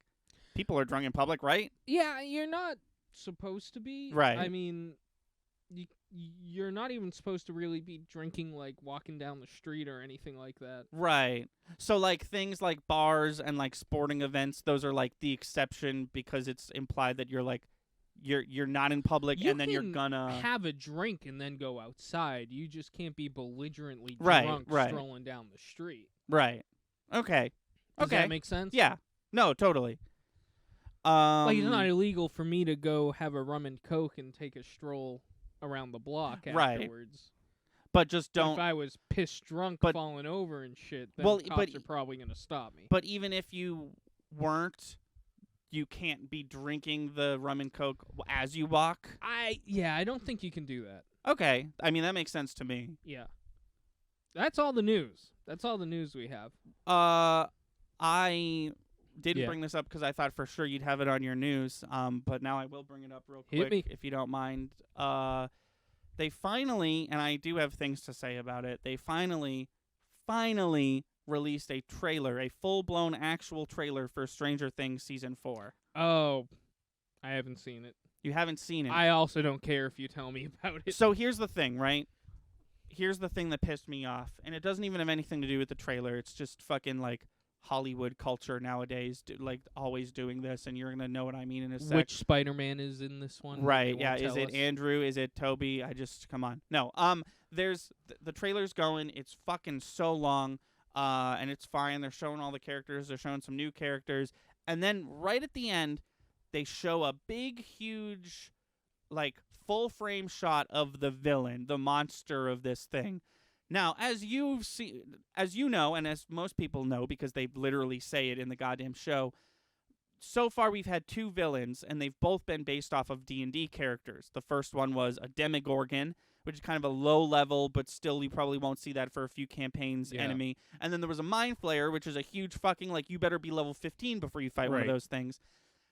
people are drunk in public, right? Yeah, you're not supposed to be. Right. I mean, you're not even supposed to really be drinking, like, walking down the street or anything like that. Right. So, like, things like bars and, like, sporting events, those are, like, the exception because it's implied that you're, like, you're not in public You and then you're can gonna... have a drink and then go outside. You just can't be belligerently Right, drunk right. strolling down the street. Right. Okay. Does Okay. that make sense? Yeah. No, totally. Like, it's not illegal for me to go have a rum and coke and take a stroll around the block Right. afterwards. But just But don't... if I was pissed drunk, but- falling over and shit, then Well, cops but- are probably going to stop me. But even if you weren't, you can't be drinking the rum and coke as you walk? I don't think you can do that. Okay. I mean, that makes sense to me. Yeah. That's all the news. That's all the news we have. I didn't Yeah. bring this up because I thought for sure you'd have it on your news, but now I will bring it up real Hit quick me. if you don't mind. They finally, and I do have things to say about it, they finally released a trailer, a full-blown actual trailer for Stranger Things Season 4. Oh, I haven't seen it. You haven't seen it. I also don't care if you tell me about it. So here's the thing, right? Here's the thing that pissed me off, and it doesn't even have anything to do with the trailer. It's just fucking, like, Hollywood culture nowadays, like, always doing this, and you're going to know what I mean in a sec. Which Spider-Man is in this one? Right, yeah. Is it Andrew? Is it Toby? Come on. No, there's, the trailer's going. It's fucking so long, and it's fine. They're showing all the characters. They're showing some new characters. And then right at the end, they show a big, huge, like, full-frame shot of the villain, the monster of this thing. Now, as you know, and as most people know, because they literally say it in the goddamn show, so far we've had 2 villains, and they've both been based off of D&D characters. The first one was a Demogorgon, which is kind of a low level, but still you probably won't see that for a few campaigns enemy. And then there was a Mind Flayer, which is a huge fucking, like, you better be level 15 before you fight one of those things.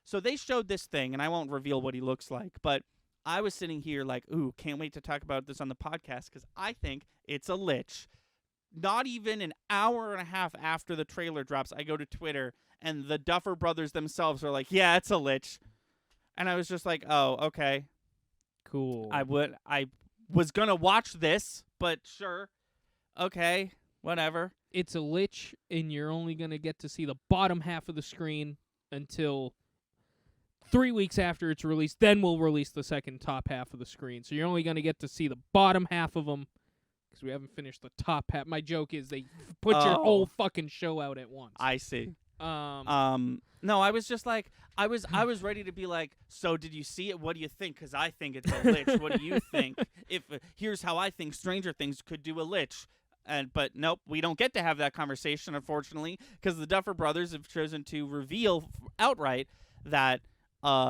So they showed this thing, and I won't reveal what he looks like, but I was sitting here like, ooh, can't wait to talk about this on the podcast because I think it's a lich. Not even an hour and a half after the trailer drops, I go to Twitter, and the Duffer Brothers themselves are like, yeah, it's a lich. And I was just like, oh, okay. Cool. I was going to watch this, but sure. Okay, whatever. It's a lich, and you're only going to get to see the bottom half of the screen until 3 weeks after it's released. Then we'll release the second top half of the screen. So you're only going to get to see the bottom half of them because we haven't finished the top half. My joke is they put your whole fucking show out at once. I see. No, I was just like, I was ready to be like, so did you see it? What do you think? Because I think it's a lich. What do you think? Here's how I think Stranger Things could do a lich. But nope, we don't get to have that conversation, unfortunately, because the Duffer Brothers have chosen to reveal outright that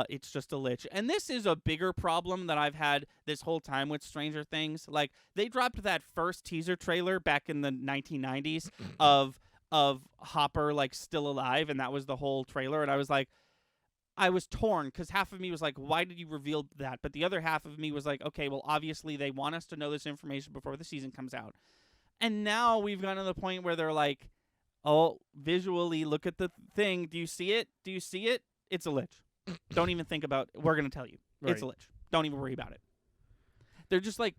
it's just a lich. And this is a bigger problem that I've had this whole time with Stranger Things. Like, they dropped that first teaser trailer back in the 1990s of Hopper, like, still alive, and that was the whole trailer. And I was like, I was torn, because half of me was like, why did you reveal that? But the other half of me was like, okay, well, obviously they want us to know this information before the season comes out. And now we've gotten to the point where they're like, oh, visually, look at the thing. Do you see it? Do you see it? It's a lich. Don't even think about it. We're going to tell you. Right. It's a lich. Don't even worry about it. They're just like,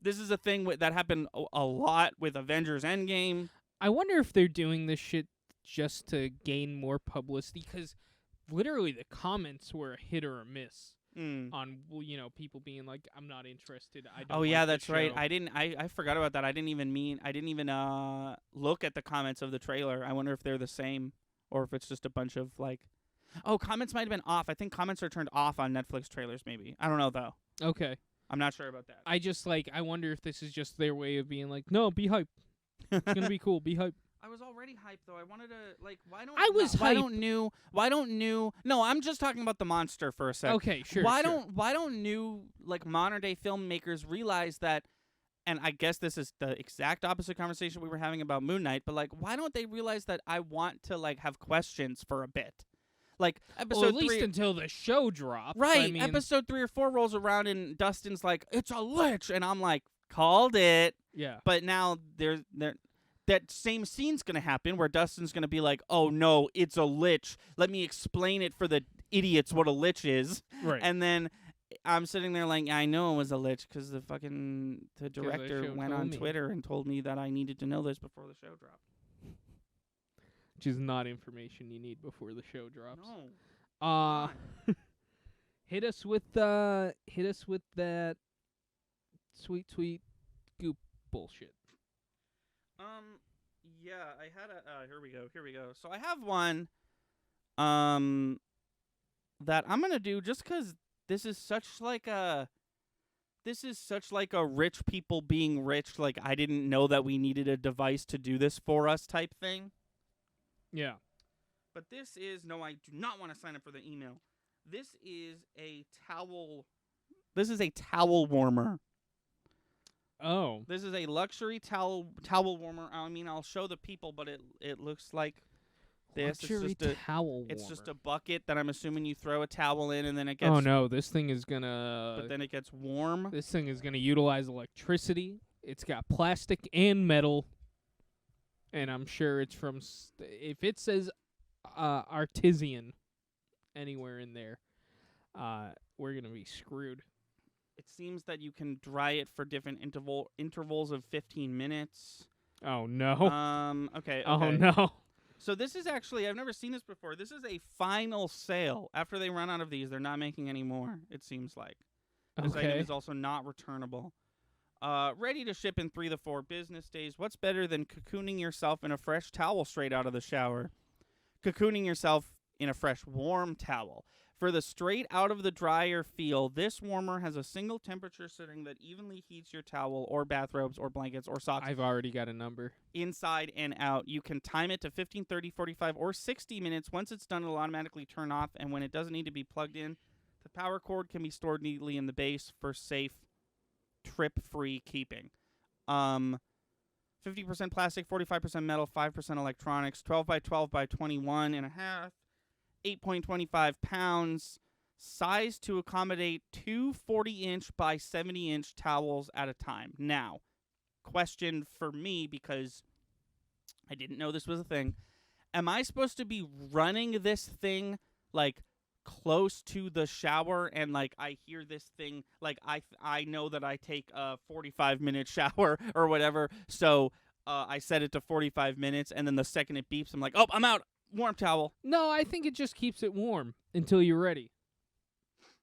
this is a thing that happened a lot with Avengers Endgame. I wonder if they're doing this shit just to gain more publicity, because literally the comments were a hit or a miss on, people being like, I'm not interested. I don't like that's the right. show. I forgot about that. I didn't even look at the comments of the trailer. I wonder if they're the same or if it's just a bunch of, like, comments might have been off. I think comments are turned off on Netflix trailers, maybe. I don't know, though. Okay. I'm not sure about that. I wonder if this is just their way of being like, no, be hype. It's going to be cool. Be hype. I was already hyped, though. I wanted to, like, why don't no, I'm just talking about the monster for a second. Okay, sure. Why don't new, like, modern-day filmmakers realize that, and I guess this is the exact opposite conversation we were having about Moon Knight, but, like, why don't they realize that I want to, like, have questions for a bit? Like, episode at least 3, until the show drops. right? I mean, episode 3 or 4 rolls around and Dustin's like, "It's a lich," and I'm like, "Called it." Yeah. But now that same scene's gonna happen where Dustin's gonna be like, "Oh no, it's a lich. Let me explain it for the idiots what a lich is." Right. And then I'm sitting there like, I know it was a lich because the director went on Twitter and told me that I needed to know this before the show dropped. Which is not information you need before the show drops. No. Hit us with that sweet goop bullshit. Yeah, I had a here we go. So I have one that I'm going to do just cuz this is such like a rich people being rich, like I didn't know that we needed a device to do this for us type thing. Yeah. But this is, no, I do not want to sign up for the email. This is a towel warmer. Oh. This is a luxury towel warmer. I mean, I'll show the people, but it looks like this. Luxury towel warmer. It's just a bucket that I'm assuming you throw a towel in and then it gets... Oh, no, this thing is gonna... But then it gets warm. This thing is gonna utilize electricity. It's got plastic and metal. And I'm sure it's from if it says artisan anywhere in there, we're gonna be screwed. It seems that you can dry it for different intervals of 15 minutes. Oh no. Okay. Oh no. So this is actually, I've never seen this before. This is a final sale. After they run out of these, they're not making any more, it seems like. This item Okay. is also not returnable. Ready to ship in 3 to 4 business days. What's better than cocooning yourself in a fresh towel straight out of the shower? Cocooning yourself in a fresh warm towel. For the straight out of the dryer feel, this warmer has a single temperature setting that evenly heats your towel or bathrobes or blankets or socks I've already got a number. inside and out. You can time it to 15, 30, 45, or 60 minutes. Once it's done, it'll automatically turn off, and when it doesn't need to be plugged in, the power cord can be stored neatly in the base for safe, trip-free keeping. 50% plastic, 45% metal, 5% electronics, 12 by 12 by 21 and a half, 8.25 pounds, size to accommodate 2 40-inch by 70-inch towels at a time. Now, question for me, because I didn't know this was a thing. Am I supposed to be running this thing, like, close to the shower, and, like, I hear this thing, like, I know that I take a 45-minute shower or whatever, so I set it to 45 minutes, and then the second it beeps, I'm like, oh, I'm out, warm towel. No, I think it just keeps it warm until you're ready.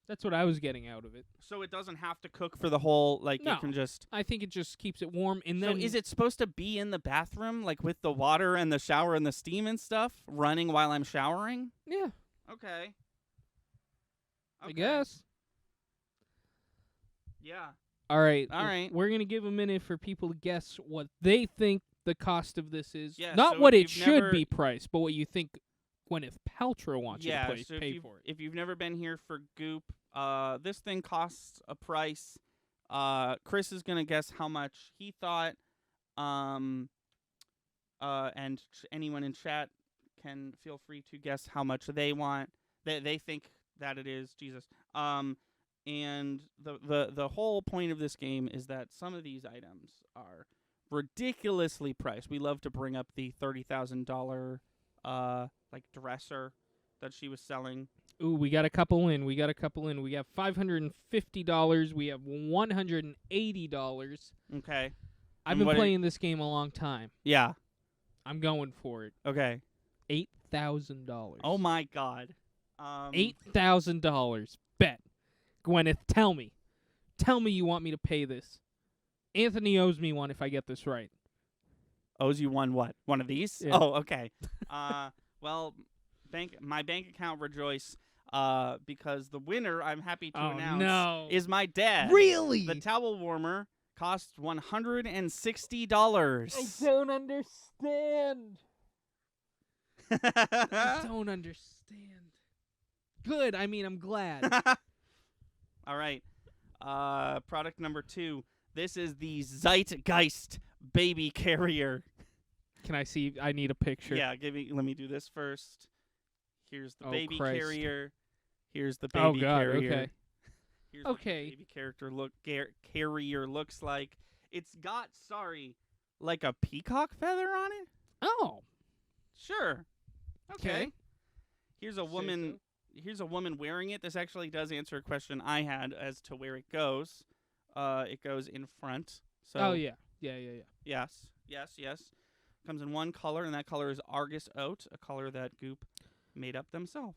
That's what I was getting out of it. So it doesn't have to cook for the whole, like, No. it can just... I think it just keeps it warm, and So then is it supposed to be in the bathroom, like, with the water and the shower and the steam and stuff, running while I'm showering? yeah, Okay. I guess. Yeah. All right. All right. We're going to give a minute for people to guess what they think the cost of this is. Yeah, Not so what if it you've should never- be priced, but what you think Gwyneth Paltrow wants you to So pay for it. if you've never been here for Goop, this thing costs a price. Chris is going to guess how much he thought. And anyone in chat can feel free to guess how much they want. They think that it is. Jesus. And the whole point of this game is that some of these items are ridiculously priced. We love to bring up the $30,000 like dresser that she was selling. Ooh, we got a couple in. We got $550. We have $180. Okay. I've been playing this game a long time. Yeah. I'm going for it. Okay. $8,000. Oh my God. $8,000. Bet. Gwyneth, tell me. Tell me you want me to pay this. Anthony owes me one if I get this right. Owes you one what? One of these? Yeah. Oh, okay. Well, my bank account rejoice because the winner, I'm happy to announce, is my dad. Really? The towel warmer costs $160. I don't understand. I don't understand. Good. I mean, I'm glad. All right. Product number 2. This is the Zeitgeist baby carrier. Can I see? I need a picture. Yeah, let me do this first. Here's the baby Christ. carrier. Here's the baby carrier. Okay. Here's what the Okay. baby carrier looks like. It's got, like a peacock feather on it? Oh. Sure. Okay. Here's a Say woman. so. Here's a woman wearing it. This actually does answer a question I had as to where it goes. It goes in front. So Oh yeah. Yeah. Yes. Comes in one color, and that color is Argus Oat, a color that Goop made up themselves.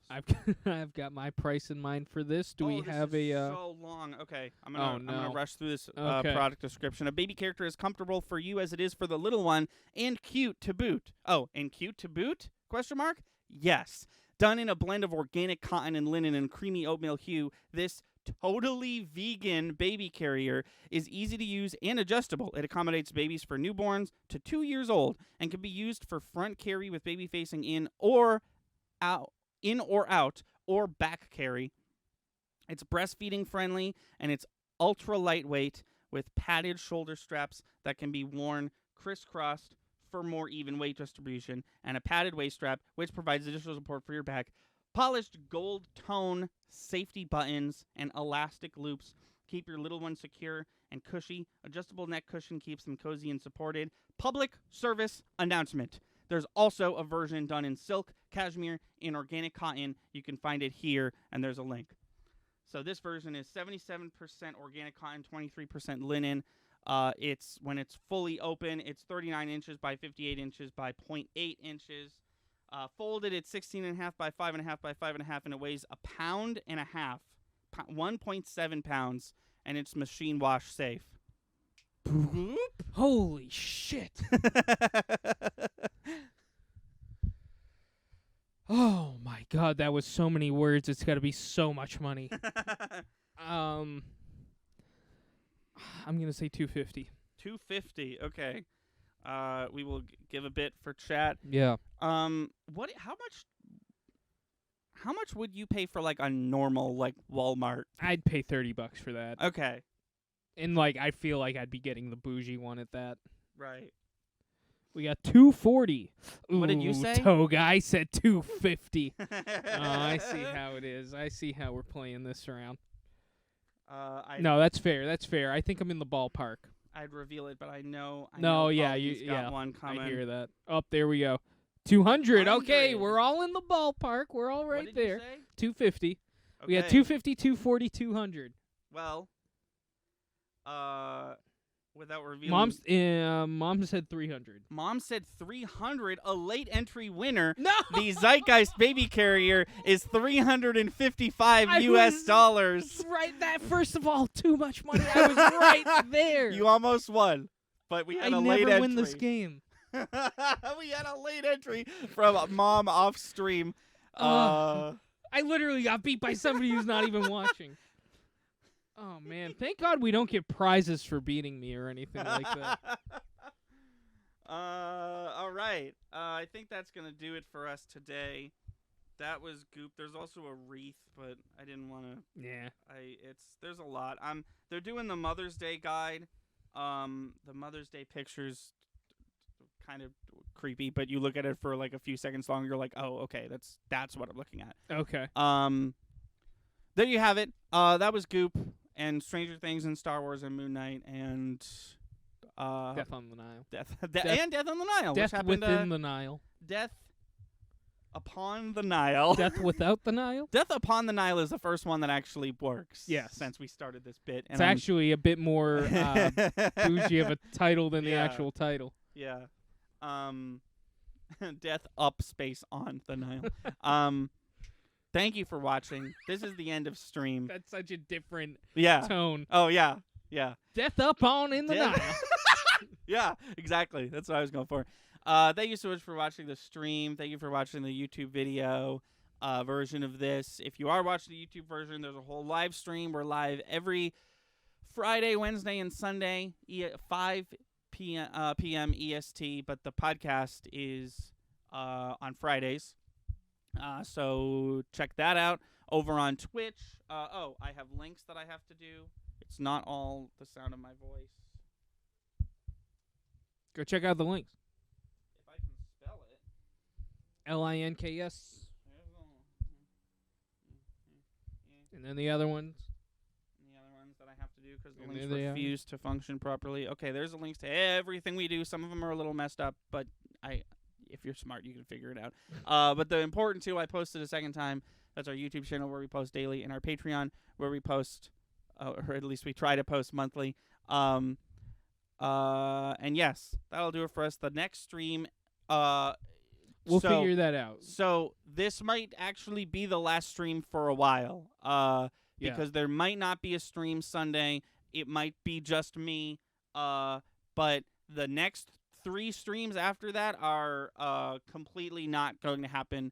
I've got my price in mind for this. Do we this have is a? so long. Okay, I'm Oh, gonna no. rush through this Okay. product description. A baby character is comfortable for you as it is for the little one, and cute to boot. Oh, and cute to boot? Question mark? Yes. Done in a blend of organic cotton and linen and creamy oatmeal hue, this totally vegan baby carrier is easy to use and adjustable. It accommodates babies for newborns to 2 years old and can be used for front carry with baby facing in or out, or back carry. It's breastfeeding friendly, and it's ultra lightweight with padded shoulder straps that can be worn crisscrossed for more even weight distribution, and a padded waist strap which provides additional support for your back. Polished gold tone safety buttons and elastic loops keep your little one secure and cushy. Adjustable neck cushion keeps them cozy and supported. public service announcement. There's also a version done in silk, cashmere, and organic cotton. You can find it here, and there's a link. So this version is 77% organic cotton, 23% linen. When it's fully open, it's 39 inches by 58 inches by 0.8 inches. Folded, it's 16.5 by 5.5 by 5.5, and it weighs 1.5 pounds, 1.7 pounds, and it's machine wash safe. Holy shit. Oh my god, that was so many words. It's got to be so much money. I'm going to say $250. $250. Okay. We will give a bit for chat. Yeah. How much would you pay for like a normal like Walmart? I'd pay $30 for that. Okay. And like I feel like I'd be getting the bougie one at that. Right. We got $240. What did you say? Toga, I said $250. Oh, I see how it is. I see how we're playing this around. No, that's fair. That's fair. I think I'm in the ballpark. I'd reveal it, but I know. You got one coming. I hear that. Oh, there we go. 200. Okay, we're all in the ballpark. We're all right what did there. You say? 250. Okay. We got 250, 240, 200. Well, without revealing. Mom said 300. Mom said 300. A late entry winner. No. The Zeitgeist baby carrier is $355 US. Right. That first of all, too much money. I was right there. You almost won, but we had a late entry. I never win this game. We had a late entry from Mom off stream. I literally got beat by somebody who's not even watching. Oh, man. Thank God we don't get prizes for beating me or anything like that. All right. I think that's going to do it for us today. That was Goop. There's also a wreath, but I didn't want to. Yeah. There's a lot. They're doing the Mother's Day guide. The Mother's Day pictures kind of creepy, but you look at it for like a few seconds long, you're like, oh, okay, that's what I'm looking at. Okay. There you have it. That was Goop and Stranger Things and Star Wars and Moon Knight and Death on the Nile. Death on the Nile. Death which happened, within the Nile. Death upon the Nile. Death without the Nile? Death upon the Nile is the first one that actually works. Yes. Since we started this bit. It's actually a bit more bougie of a title than the actual title. Yeah. Death up space on the Nile. Thank you for watching. This is the end of stream. That's such a different tone. Oh, yeah. Yeah. Death up on in the Nile. Yeah, exactly. That's what I was going for. Thank you so much for watching the stream. Thank you for watching the YouTube video version of this. If you are watching the YouTube version, there's a whole live stream. We're live every Friday, Wednesday, and Sunday, 5 p.m. EST, but the podcast is on Fridays. So check that out over on Twitch. I have links that I have to do. It's not all the sound of my voice. Go check out the links. If I can spell it. LINKS. And then the other ones. And the other ones that I have to do because the links refuse to function properly. Okay, there's the links to everything we do. Some of them are a little messed up, but if you're smart, you can figure it out. But the important two, I posted a second time. That's our YouTube channel where we post daily, and our Patreon where we post, or at least we try to post monthly. And yes, that'll do it for us. The next stream, we'll figure that out. So this might actually be the last stream for a while, because there might not be a stream Sunday. It might be just me, but the next 3 streams after that are completely not going to happen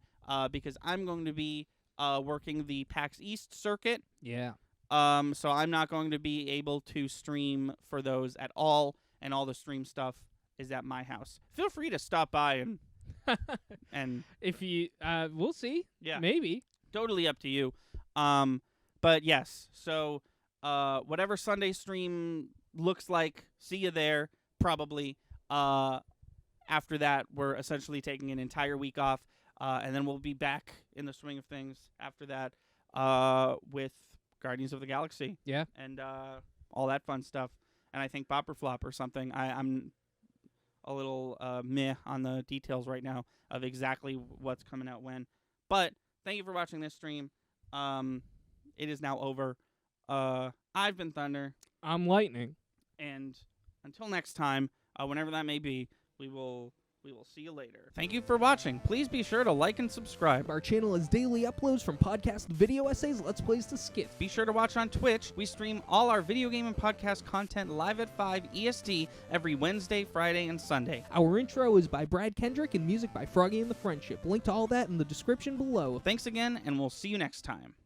because I'm going to be working the PAX East circuit. Yeah. So I'm not going to be able to stream for those at all, and all the stream stuff is at my house. Feel free to stop by and if you we'll see. Yeah. Maybe. Totally up to you. But yes. So whatever Sunday stream looks like, see you there probably. After that, we're essentially taking an entire week off, and then we'll be back in the swing of things after that with Guardians of the Galaxy. Yeah. And all that fun stuff. And I think Bopper Flop or something. I'm a little meh on the details right now of exactly what's coming out when. But thank you for watching this stream. It is now over. I've been Thunder. I'm Lightning. And until next time, whenever that may be, we will see you later. Thank you for watching. Please be sure to like and subscribe. Our channel has daily uploads from podcast video essays, Let's Plays to skits. Be sure to watch on Twitch. We stream all our video game and podcast content live at 5 EST every Wednesday, Friday, and Sunday. Our intro is by Brad Kendrick and music by Froggy and the Friendship. Link to all that in the description below. Thanks again, and we'll see you next time.